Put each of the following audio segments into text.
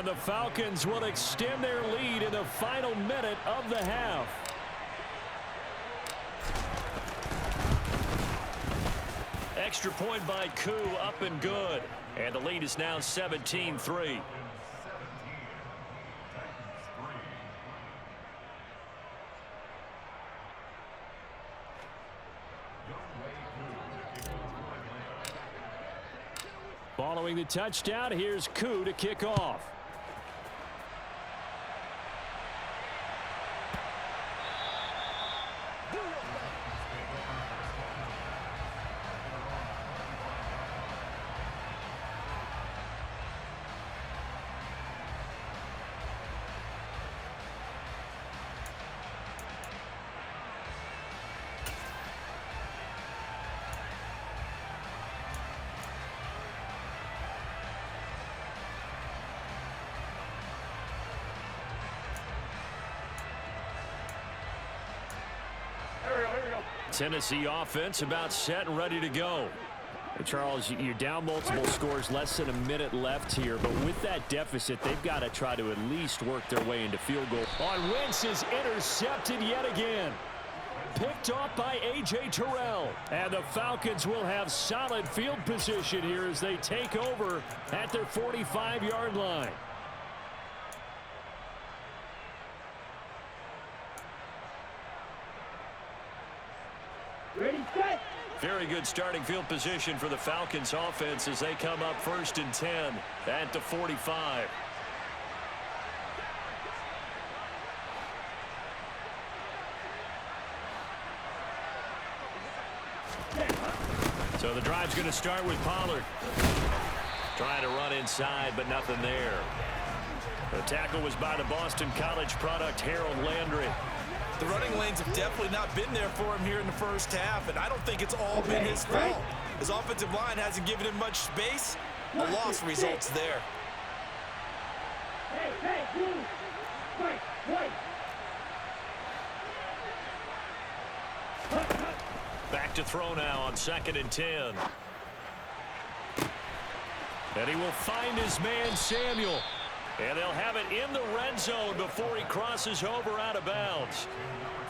And the Falcons will extend their lead in the final minute of the half. Extra point by Koo, up and good. And the lead is now 17-3. Following the touchdown, here's Koo to kick off. Tennessee offense about set and ready to go. Charles, you're down multiple scores, less than a minute left here, but with that deficit, they've got to try to at least work their way into field goal. On Wentz is intercepted yet again. Picked off by A.J. Terrell. And the Falcons will have solid field position here as they take over at their 45-yard line. Ready, set. Very good starting field position for the Falcons offense as they come up 1st and 10 at the 45. So the drive's going to start with Pollard. Trying to run inside, but nothing there. The tackle was by the Boston College product, Harold Landry. The running lanes have definitely not been there for him here in the first half, and I don't think it's all been his fault. His offensive line hasn't given him much space. The loss results there. Back to throw now on 2nd and 10. And he will find his man Samuel. And they'll have it in the red zone before he crosses over out of bounds.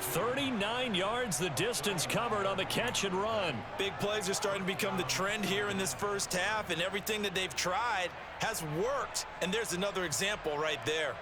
39 yards the distance covered on the catch and run. Big plays are starting to become the trend here in this first half, and everything that they've tried has worked. And there's another example right there.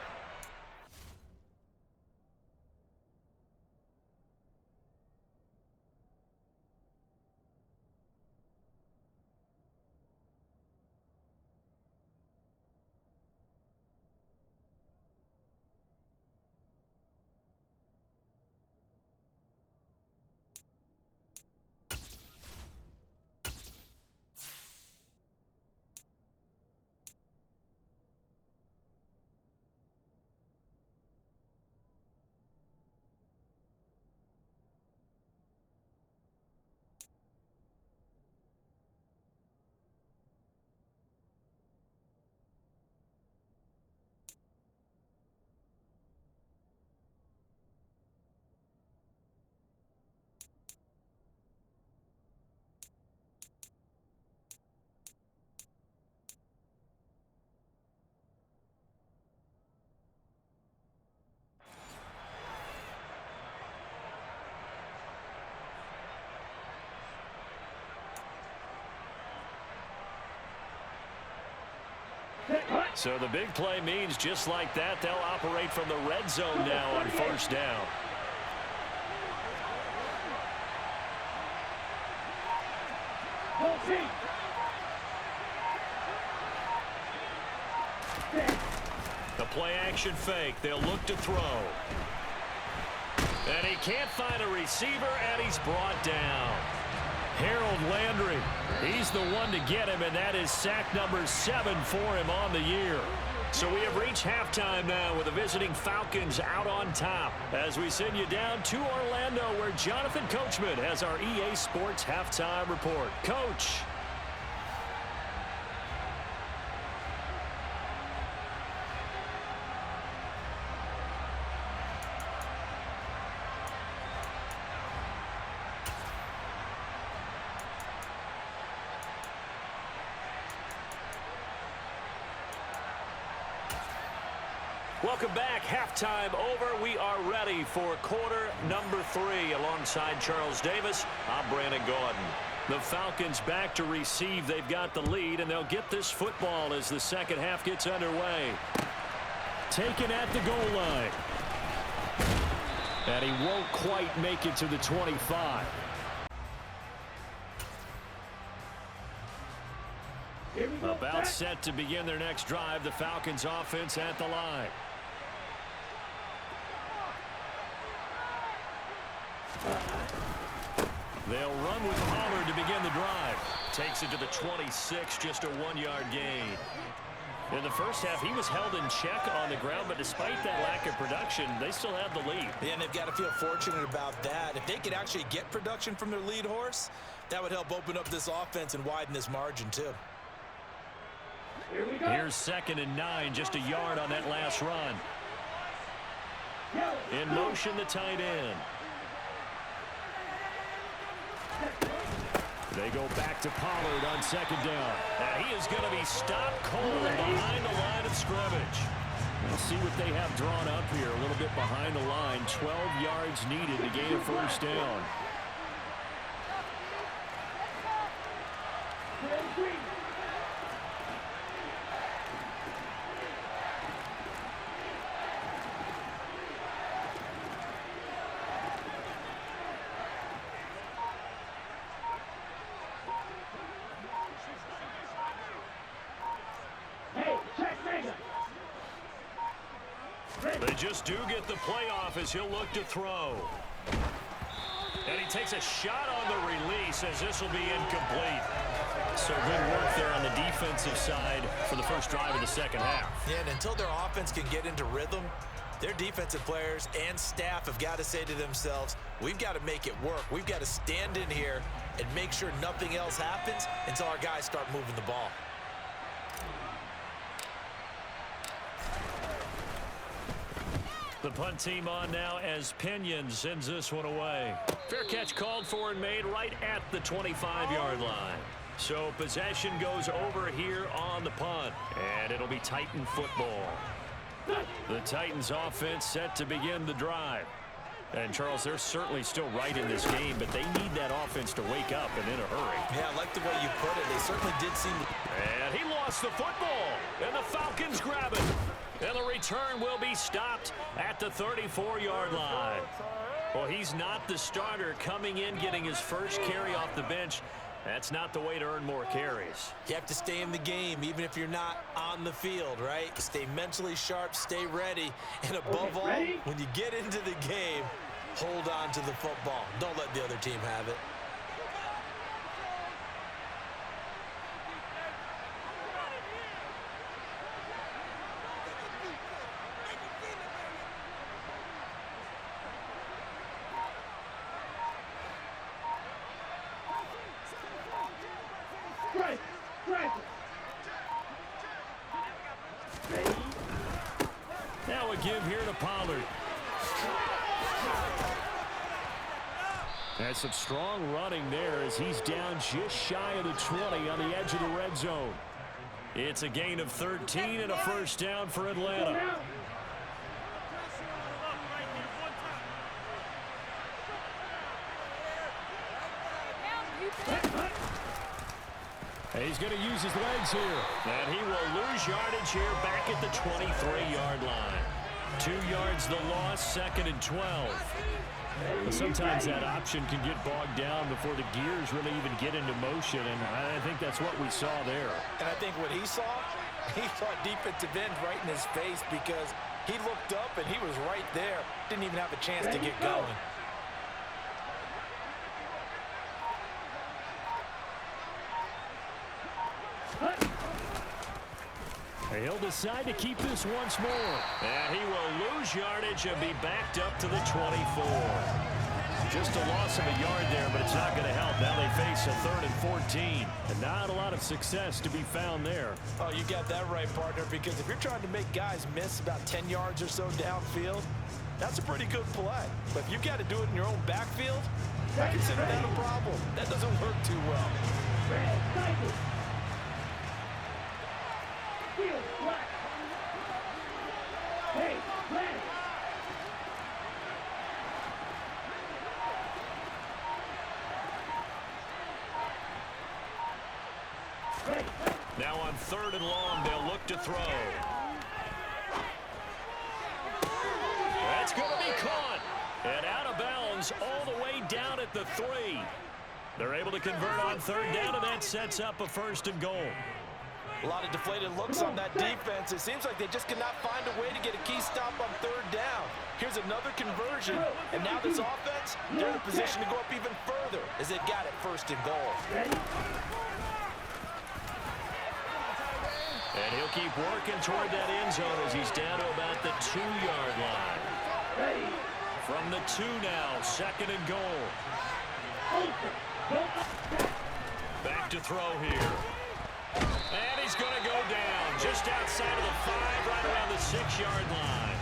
So the big play means just like that, they'll operate from the red zone now on 1st down. The play action fake. They'll look to throw. And he can't find a receiver, and he's brought down. Harold Landry, he's the one to get him, and that is sack number 7 for him on the year. So we have reached halftime now with the visiting Falcons out on top as we send you down to Orlando where Jonathan Coachman has our EA Sports halftime report. Coach. Welcome back. Halftime over. We are ready for quarter number 3. Alongside Charles Davis, I'm Brandon Gordon. The Falcons back to receive. They've got the lead, and they'll get this football as the second half gets underway. Taken at the goal line. And he won't quite make it to the 25. About set to begin their next drive. The Falcons offense at the line. They'll run with Pollard to begin the drive. Takes it to the 26, just a 1-yard gain. In the first half, he was held in check on the ground, but despite that lack of production, they still have the lead. Yeah, and they've got to feel fortunate about that. If they could actually get production from their lead horse, that would help open up this offense and widen this margin, too. Here's 2nd and 9, just a yard on that last run. In motion, the tight end. They go back to Pollard on 2nd down. And he is going to be stopped cold behind the line of scrimmage. We'll see what they have drawn up here. A little bit behind the line. 12 yards needed to gain a first down. They just do get the playoff as he'll look to throw. And he takes a shot on the release as this will be incomplete. So good work there on the defensive side for the first drive of the second half. Yeah, and until their offense can get into rhythm, their defensive players and staff have got to say to themselves, we've got to make it work. We've got to stand in here and make sure nothing else happens until our guys start moving the ball. The punt team on now as Pinion sends this one away. Fair catch called for and made right at the 25-yard line. So possession goes over here on the punt, and it'll be Titan football. The Titans offense set to begin the drive. And, Charles, they're certainly still right in this game, but they need that offense to wake up and in a hurry. Yeah, I like the way you put it. They certainly did seem to... And he lost the football, and the Falcons grab it. And the return will be stopped at the 34-yard line. Well, he's not the starter coming in, getting his first carry off the bench. That's not the way to earn more carries. You have to stay in the game, even if you're not on the field, right? Stay mentally sharp, stay ready, and above all, when you get into the game, hold on to the football. Don't let the other team have it. Now a give here to Pollard. That's some strong running there as he's down just shy of the 20 on the edge of the red zone. It's a gain of 13 and a first down for Atlanta. He's going to use his legs here. And he will lose yardage here back at the 23-yard line. 2 yards the loss, 2nd and 12. But sometimes that option can get bogged down before the gears really even get into motion, and I think that's what we saw there. And I think what he saw defensive end right in his face because he looked up and he was right there. Didn't even have a chance to get going. He'll decide to keep this once more. And he will lose yardage and be backed up to the 24. Just a loss of a yard there, but it's not going to help. Now they face a 3rd and 14. And not a lot of success to be found there. Oh, you got that right, partner, because if you're trying to make guys miss about 10 yards or so downfield, that's a pretty good play. But if you've got to do it in your own backfield, I consider that a problem. That doesn't work too well. Hey. Now on 3rd and long, they'll look to throw. That's going to be caught. And out of bounds all the way down at the 3. They're able to convert on 3rd down, and that sets up a 1st and goal. A lot of deflated looks on that defense. It seems like they just cannot find a way to get a key stop on 3rd down. Here's another conversion, and now this offense, they're in a position to go up even further as they've got it 1st and goal. And he'll keep working toward that end zone as he's down to about the 2-yard line. From the 2 now, 2nd and goal. Back to throw here. And he's going to go down just outside of the 5, right around the 6-yard line.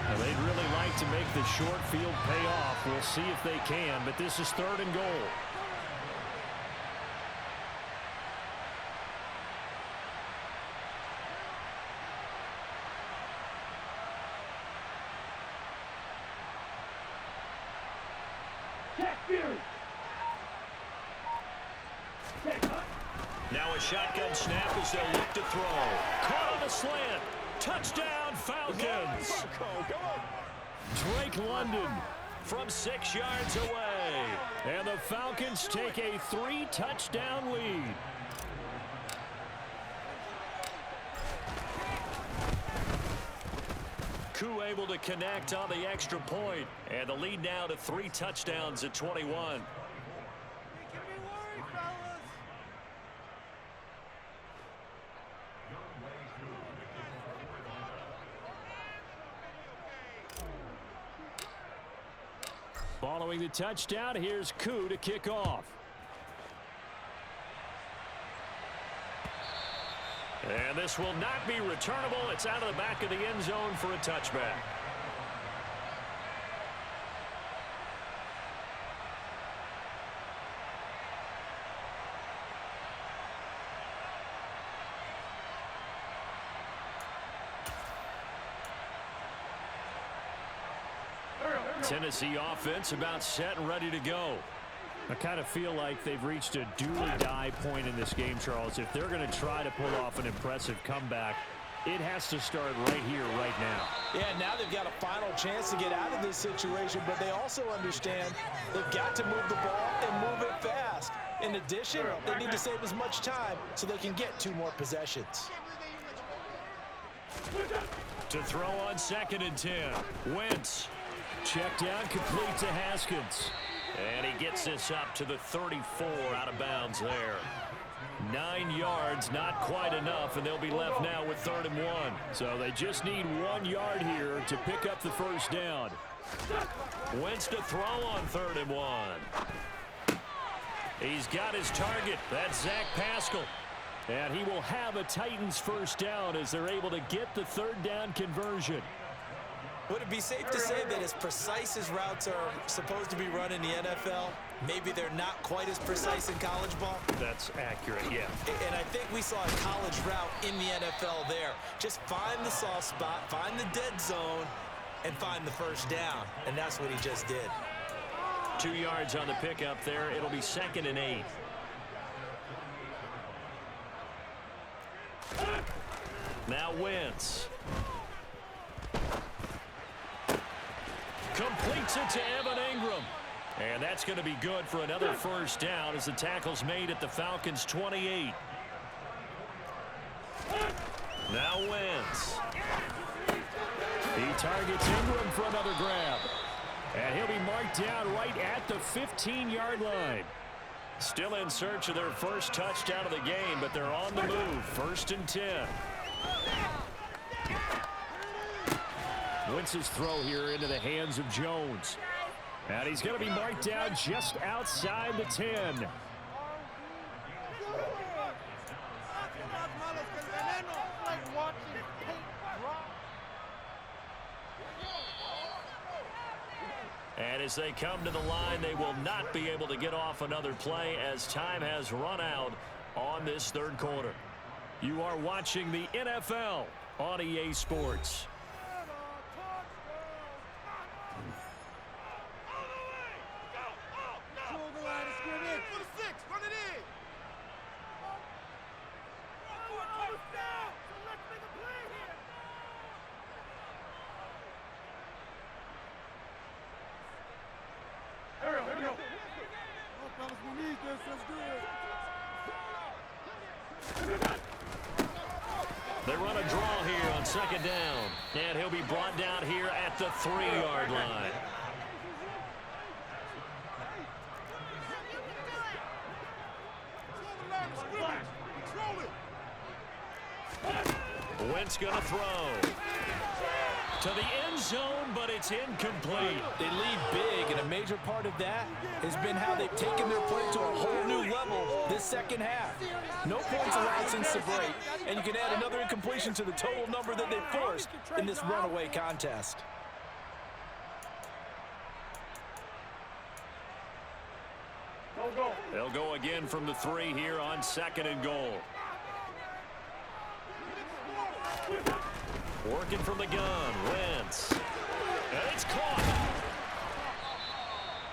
Well, they'd really like to make the short field pay off. We'll see if they can, but this is 3rd and goal. Now a shotgun snap as they'll look to throw. Caught on the slant. Touchdown, Falcons. Drake London from 6 yards away. And the Falcons take a 3-touchdown lead. Koo able to connect on the extra point. And the lead now to 3 touchdowns at 21. Following the touchdown, here's Koo to kick off. And this will not be returnable. It's out of the back of the end zone for a touchback. Tennessee offense about set and ready to go. I kind of feel like they've reached a do-or-die point in this game, Charles. If they're going to try to pull off an impressive comeback, it has to start right here, right now. Yeah, now they've got a final chance to get out of this situation, but they also understand they've got to move the ball and move it fast. In addition, they need to save as much time so they can get 2 more possessions. To throw on 2nd and 10. Wentz. Check down, complete to Haskins. And he gets this up to the 34, out of bounds there. 9 yards, not quite enough, and they'll be left now with 3rd and 1. So they just need 1 yard here to pick up the 1st down. Wentz to throw on 3rd and 1. He's got his target. That's Zach Pascal. And he will have a Titans 1st down as they're able to get the 3rd down conversion. Would it be safe to say that as precise as routes are supposed to be run in the NFL, maybe they're not quite as precise in college ball? That's accurate, yeah. And I think we saw a college route in the NFL there. Just find the soft spot, find the dead zone, and find the 1st down. And that's what he just did. 2 yards on the pickup there. It'll be 2nd and 8. Now Wentz. Completes it to Evan Ingram. And that's going to be good for another 1st down as the tackle's made at the Falcons' 28. Now Wentz. He targets Ingram for another grab. And he'll be marked down right at the 15-yard line. Still in search of their 1st touchdown of the game, but they're on the move. 1st and 10. Wentz's throw here into the hands of Jones. And he's going to be marked down just outside the 10. And as they come to the line, they will not be able to get off another play as time has run out on this 3rd quarter. You are watching the NFL on EA Sports. second down. And he'll be brought down here at the 3-yard line. Wentz going to throw to the end zone, but it's incomplete. They lead big, and a major part of that has been how they've taken their play to a whole new level this second half. No points allowed since the break, and you can add another incompletion to the total number that they forced in this runaway contest. They'll go again from the 3 here on 2nd and goal. Working from the gun, Wentz. And it's caught.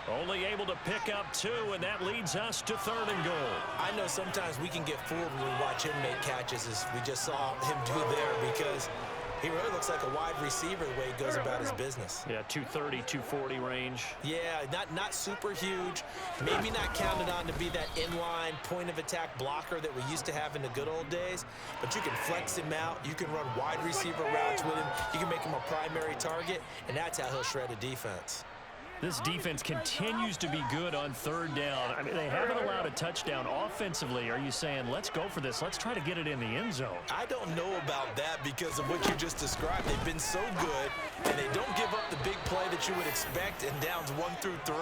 Only able to pick up 2, and that leads us to 3rd and goal. I know sometimes we can get fooled when we watch him make catches, as we just saw him do there, because he really looks like a wide receiver the way he goes about his business. Yeah, 230, 240 range. Yeah, not super huge. Maybe not counted on to be that inline point-of-attack blocker that we used to have in the good old days. But you can flex him out. You can run wide receiver routes with him. You can make him a primary target, and that's how he'll shred a defense. This defense continues to be good on 3rd down. I mean, they haven't allowed a touchdown. Offensively, are you saying, let's go for this? Let's try to get it in the end zone. I don't know about that because of what you just described. They've been so good, and they don't give up the big play that you would expect in downs 1 through 3.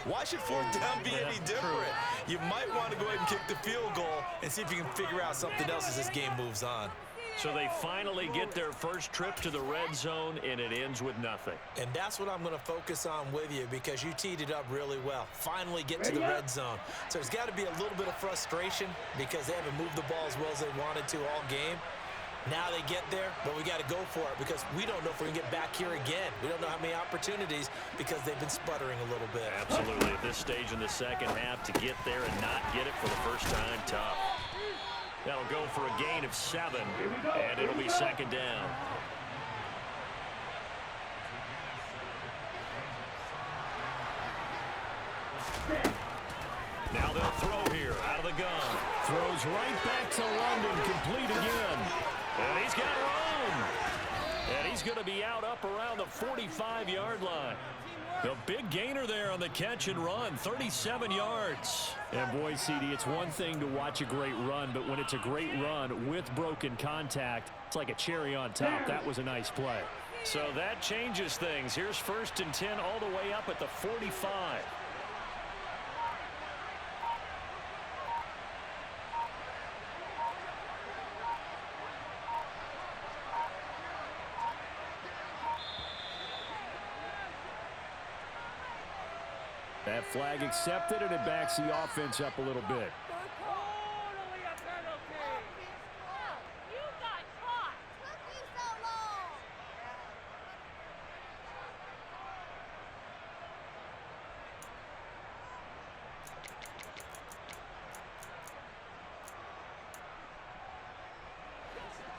Why should 4th down be any different? You might want to go ahead and kick the field goal and see if you can figure out something else as this game moves on. So they finally get their first trip to the red zone, and it ends with nothing. And that's what I'm going to focus on with you, because you teed it up really well. Finally get to the red zone. So there's got to be a little bit of frustration because they haven't moved the ball as well as they wanted to all game. Now they get there, but we got to go for it because we don't know if we're going to get back here again. We don't know how many opportunities because they've been sputtering a little bit. Absolutely. At this stage in the second half, to get there and not get it for the first time, tough. That'll go for a gain of 7, and it'll be 2nd down. Now they'll throw here out of the gun. Throws right back to London, complete again. And he's got room. And he's going to be out up around the 45-yard line. The big gainer there on the catch and run, 37 yards. And boy, CD, it's one thing to watch a great run, but when it's a great run with broken contact, it's like a cherry on top. That was a nice play. So that changes things. Here's 1st and 10 all the way up at the 45. That flag accepted, and it backs the offense up a little bit.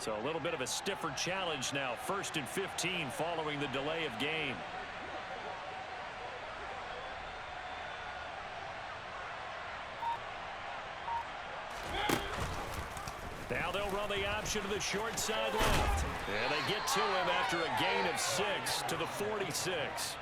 So a little bit of a stiffer challenge now. 1st and 15 following the delay of game. Now they'll run the option to the short side left. And they get to him after a gain of 6 to the 46.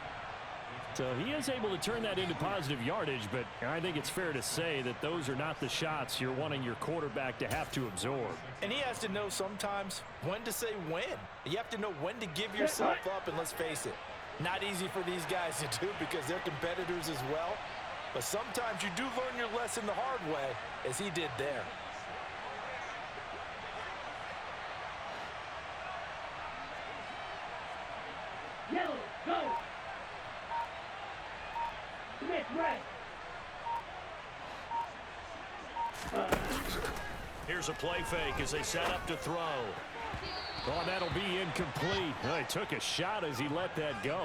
So he is able to turn that into positive yardage, but I think it's fair to say that those are not the shots you're wanting your quarterback to have to absorb. And he has to know sometimes when to say when. You have to know when to give yourself up, and let's face it, not easy for these guys to do because they're competitors as well. But sometimes you do learn your lesson the hard way, as he did there. Yellow, go! Smith, right. Here's a play fake as they set up to throw. Oh, that'll be incomplete. Well, he took a shot as he let that go.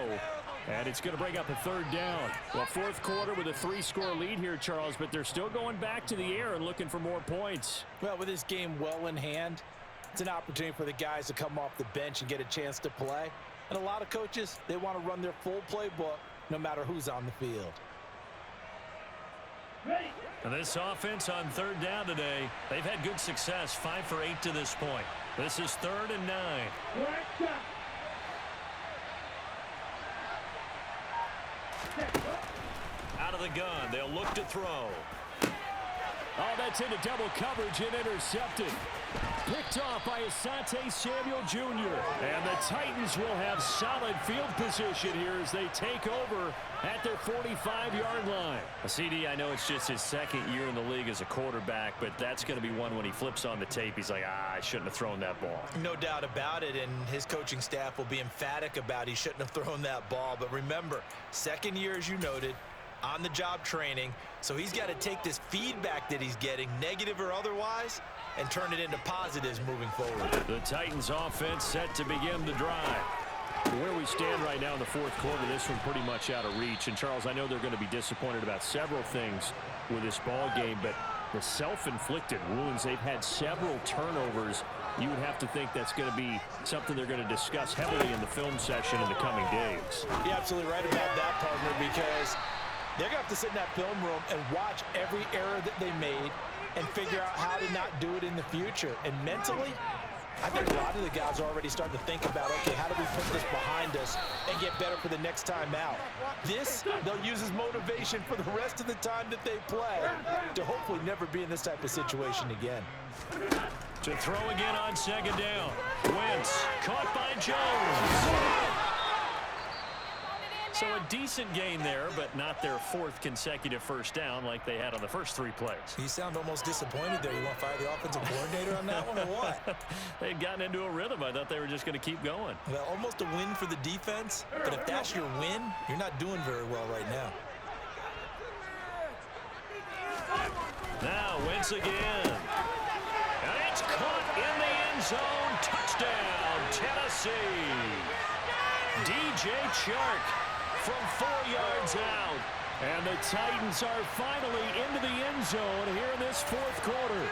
And it's going to bring up a 3rd down. Well, 4th quarter with a 3-score lead here, Charles, but they're still going back to the air and looking for more points. Well, with this game well in hand, it's an opportunity for the guys to come off the bench and get a chance to play. And a lot of coaches, they want to run their full playbook no matter who's on the field. And this offense on 3rd down today, they've had good success, 5 for 8 to this point. This is 3rd and 9. Out of the gun. They'll look to throw. Oh, that's into double coverage and intercepted. Picked off by Asante Samuel Jr. And the Titans will have solid field position here as they take over at their 45-yard line. CD, I know it's just his 2nd year in the league as a quarterback, but that's going to be one when he flips on the tape, he's like, I shouldn't have thrown that ball. No doubt about it, and his coaching staff will be emphatic about he shouldn't have thrown that ball. But remember, 2nd year, as you noted, on-the-job training, so he's got to take this feedback that he's getting, negative or otherwise, and turn it into positives moving forward. The Titans offense set to begin the drive. Where we stand right now in the 4th quarter, this one pretty much out of reach. And Charles, I know they're going to be disappointed about several things with this ball game, but the self-inflicted wounds, they've had several turnovers. You would have to think that's going to be something they're going to discuss heavily in the film session in the coming days. You're absolutely right about that, partner, because they're going to have to sit in that film room and watch every error that they made and figure out how to not do it in the future. And mentally, I think a lot of the guys are already starting to think about, okay, how do we put this behind us and get better for the next time out? This, they'll use as motivation for the rest of the time that they play to hopefully never be in this type of situation again. To throw again on 2nd down. Wentz caught by Jones. So a decent gain there, but not their 4th consecutive first down like they had on the first 3 plays. You sound almost disappointed there. You want to fire the offensive coordinator on that one or what? They'd gotten into a rhythm. I thought they were just going to keep going. Well, almost a win for the defense, but if that's your win, you're not doing very well right now. Now Wentz again. And it's caught in the end zone. Touchdown, Tennessee. DJ Chark from 4 yards out. And the Titans are finally into the end zone here in this 4th quarter.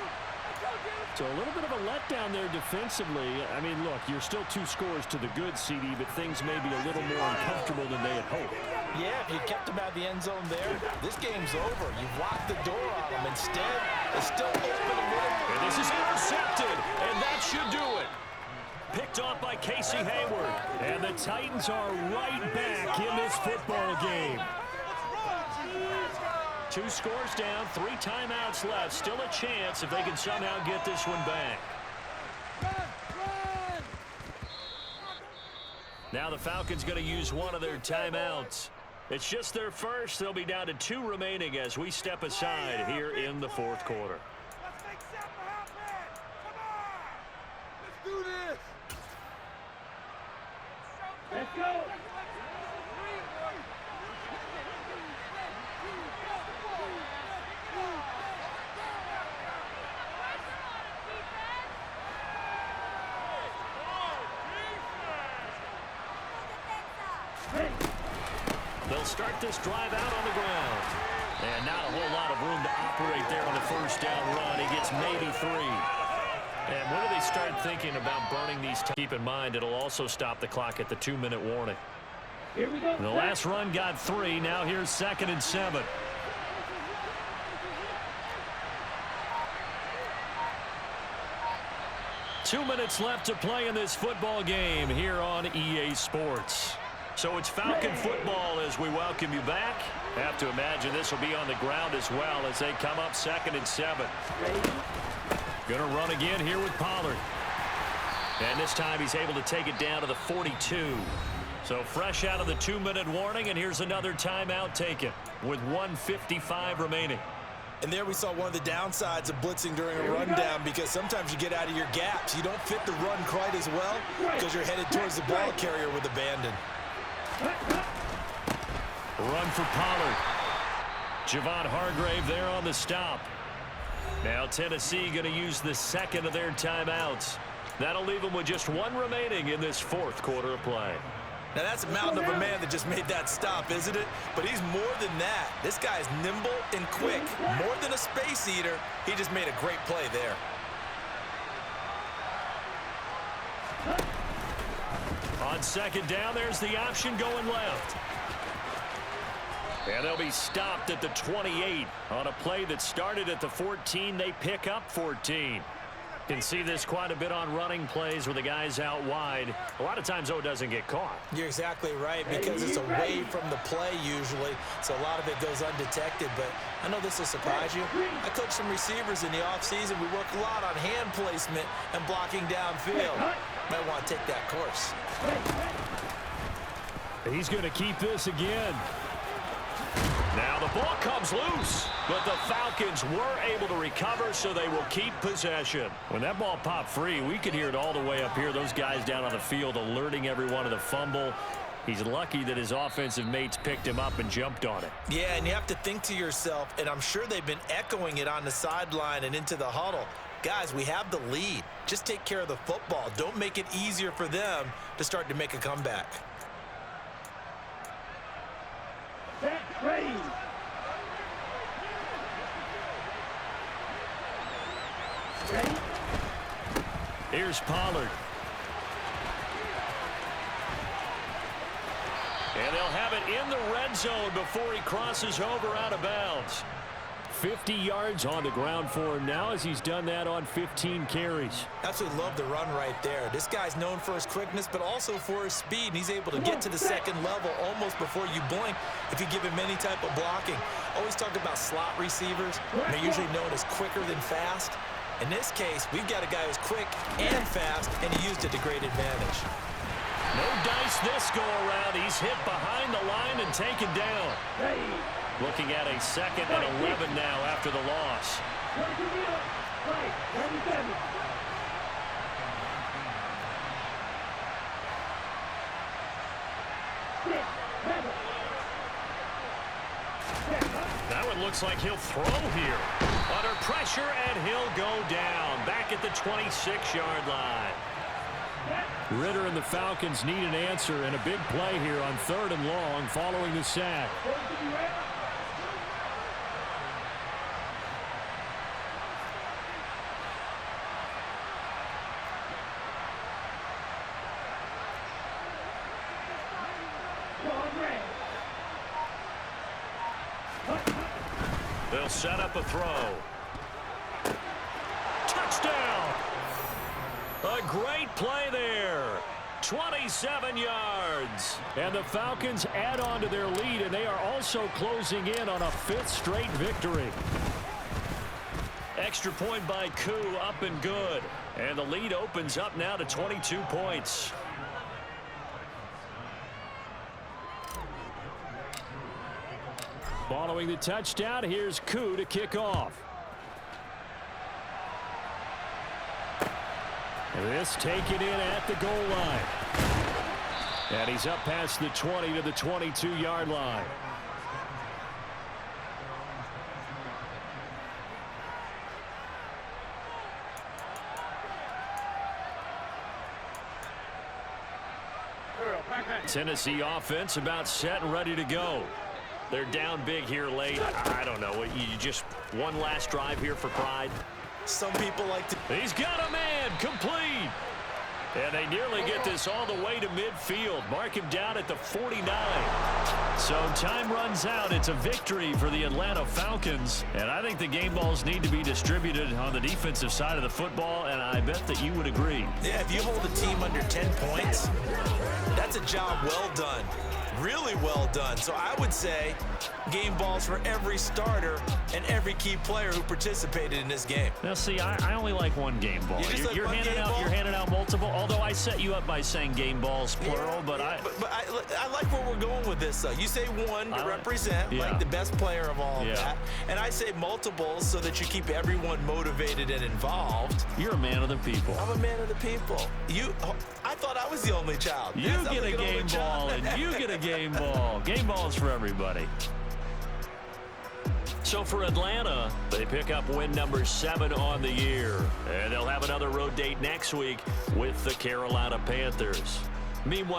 So a little bit of a letdown there defensively. I mean, look, you're still 2 scores to the good, CD, but things may be a little more uncomfortable than they had hoped. Yeah, if you kept them out of the end zone there, this game's over. You've locked the door on them. Instead, it's still open a little. And this is intercepted, and that should do it. Picked off by Casey Hayward. And the Titans are right back in this football game. 2 scores down, 3 timeouts left. Still a chance if they can somehow get this one back. Now the Falcons going to use one of their timeouts. It's just their first. They'll be down to 2 remaining as we step aside here in the 4th quarter. Let's go. They'll start this drive out on the ground. And not a whole lot of room to operate there on the first down run. He gets maybe 3. And when do they start thinking about burning these? Keep in mind, it'll also stop the clock at the 2-minute warning. Here we go. The last run got 3. Now here's 2nd and 7. Two minutes left to play in this football game here on EA Sports. So it's Falcon football as we welcome you back. Have to imagine this will be on the ground as well as they come up 2nd and 7. Gonna run again here with Pollard. And this time he's able to take it down to the 42. So fresh out of the 2-minute warning, and here's another timeout taken with 1:55 remaining. And there we saw one of the downsides of blitzing during a rundown, because sometimes you get out of your gaps. You don't fit the run quite as well because you're headed towards the ball carrier with abandon. Run for Pollard. Javon Hargrave there on the stop. Now Tennessee going to use the 2nd of their timeouts. That'll leave them with just 1 remaining in this 4th quarter of play. Now that's a mountain of a man that just made that stop, isn't it? But he's more than that. This guy's nimble and quick. More than a space eater, he just made a great play there. On 2nd down, there's the option going left. And they'll be stopped at the 28 on a play that started at the 14. They pick up 14. Can see this quite a bit on running plays where the guy's out wide. A lot of times, though, it doesn't get caught. You're exactly right, because it's away from the play usually, so a lot of it goes undetected. But I know this will surprise you. I coach some receivers in the offseason. We work a lot on hand placement and blocking downfield. Might want to take that course. He's going to keep this again. Now the ball comes loose, but the Falcons were able to recover, so they will keep possession. When that ball popped free, we could hear it all the way up here. Those guys down on the field alerting everyone of the fumble. He's lucky that his offensive mates picked him up and jumped on it. Yeah, and you have to think to yourself, and I'm sure they've been echoing it on the sideline and into the huddle. Guys, we have the lead. Just take care of the football. Don't make it easier for them to start to make a comeback. Ready. Here's Pollard. And they'll have it in the red zone before he crosses over out of bounds. 50 yards on the ground for him now, as he's done that on 15 carries. Absolutely love the run right there. This guy's known for his quickness, but also for his speed. And he's able to get to the second level almost before you blink if you give him any type of blocking. Always talk about slot receivers. They're usually known as quicker than fast. In this case, we've got a guy who's quick and fast, and he used it to great advantage. No dice this go around. He's hit behind the line and taken down. Looking at a 2nd and 11 now after the loss. That one looks like he'll throw here. Under pressure, and he'll go down. Back at the 26-yard line. Ritter and the Falcons need an answer, and a big play here on 3rd and long following the sack. They'll set up a throw. Touchdown! A great play there. 27 yards. And the Falcons add on to their lead, and they are also closing in on a 5th straight victory. Extra point by Koo, up and good. And the lead opens up now to 22 points. Following the touchdown, here's Koo to kick off. And this taken in at the goal line. And he's up past the 20 to the 22-yard line. Tennessee offense about set and ready to go. They're down big here late. I don't know. You just one last drive here for pride. Some people like to... He's got a man. Complete. And they nearly get this all the way to midfield. Mark him down at the 49. So time runs out. It's a victory for the Atlanta Falcons. And I think the game balls need to be distributed on the defensive side of the football, and I bet that you would agree. Yeah, if you hold a team under 10 points, that's a job well done. Really well done. So I would say game balls for every starter and every key player who participated in this game. Now, see, I only like one game ball. You're handing out multiple. Although I set you up by saying game balls plural, but I like where we're going with this. You say one to represent like the best player of all of that, and I say multiples so that you keep everyone motivated and involved. You're a man of the people. I'm a man of the people. I thought I was the only child. You get a game ball, and you get a game ball. Game balls for everybody. So for Atlanta, they pick up win number 7 on the year. And they'll have another road date next week with the Carolina Panthers. Meanwhile,